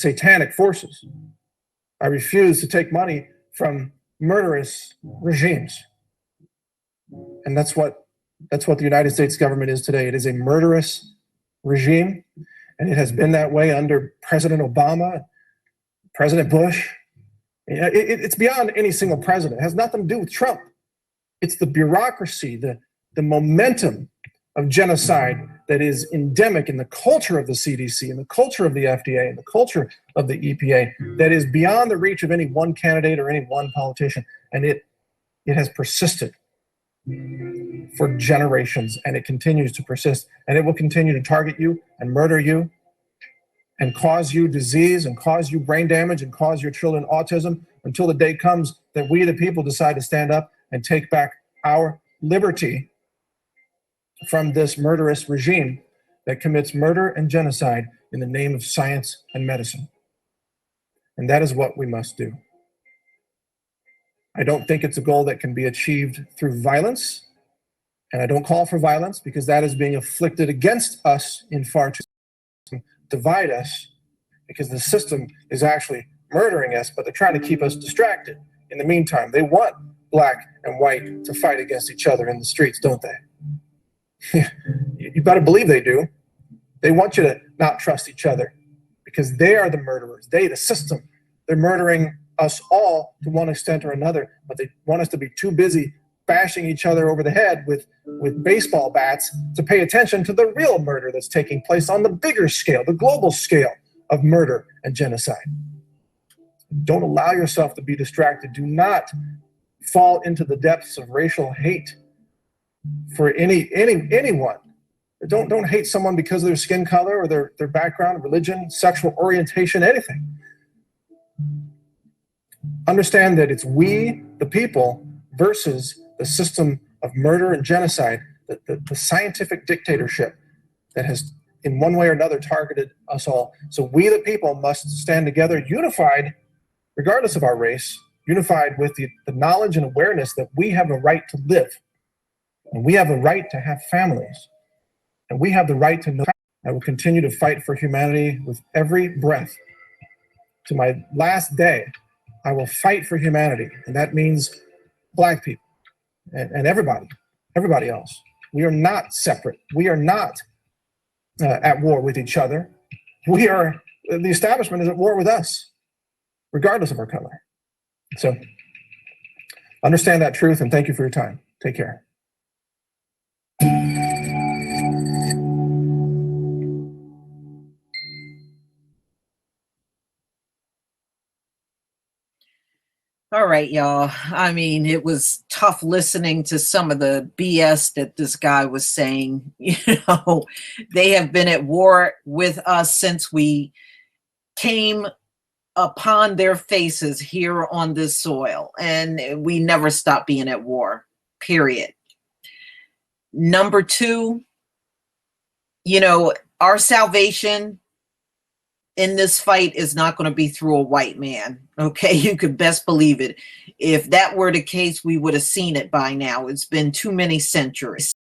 satanic forces. I refuse to take money from murderous regimes. And that's what the United States government is today. It is a murderous regime, and it has been that way under President Obama, President Bush. It's beyond any single president. It has nothing to do with Trump. It's the bureaucracy, the momentum of genocide that is endemic in the culture of the CDC and the culture of the FDA and the culture of the EPA that is beyond the reach of any one candidate or any one politician. And it has persisted for generations, and it continues to persist, and it will continue to target you and murder you and cause you disease and cause you brain damage and cause your children autism until the day comes that we the people decide to stand up and take back our liberty from this murderous regime that commits murder and genocide in the name of science and medicine. And that is what we must do. I don't think it's a goal that can be achieved through violence, and I don't call for violence because that is being inflicted against us in far too long, divide us, because the system is actually murdering us, but they're trying to keep us distracted. In the meantime, they want black and white to fight against each other in the streets, don't they? You better believe they do. They want you to not trust each other because they are the murderers. They, the system, they're murdering us all to one extent or another, but they want us to be too busy bashing each other over the head with baseball bats to pay attention to the real murder that's taking place on the bigger scale, the global scale of murder and genocide. Don't allow yourself to be distracted. Do not fall into the depths of racial hate for anyone. Don't hate someone because of their skin color or their background, religion, sexual orientation, anything. Understand that it's we, the people, versus the system of murder and genocide, the scientific dictatorship that has, in one way or another, targeted us all. So we, the people, must stand together, unified, regardless of our race, unified with the knowledge and awareness that we have a right to live. And we have a right to have families. And we have the right to know. I will continue to fight for humanity with every breath. To my last day, I will fight for humanity. And that means black people and everybody else. We are not separate. We are not at war with each other. The establishment is at war with us, regardless of our color. So understand that truth, and thank you for your time. Take care. All right, y'all. I mean, it was tough listening to some of the BS that this guy was saying. You know, they have been at war with us since we came upon their faces here on this soil, and we never stop being at war, period. Number two, you know, our salvation in this fight is not going to be through a white man. Okay, you could best believe it. If that were the case, we would have seen it by now. It's been too many centuries.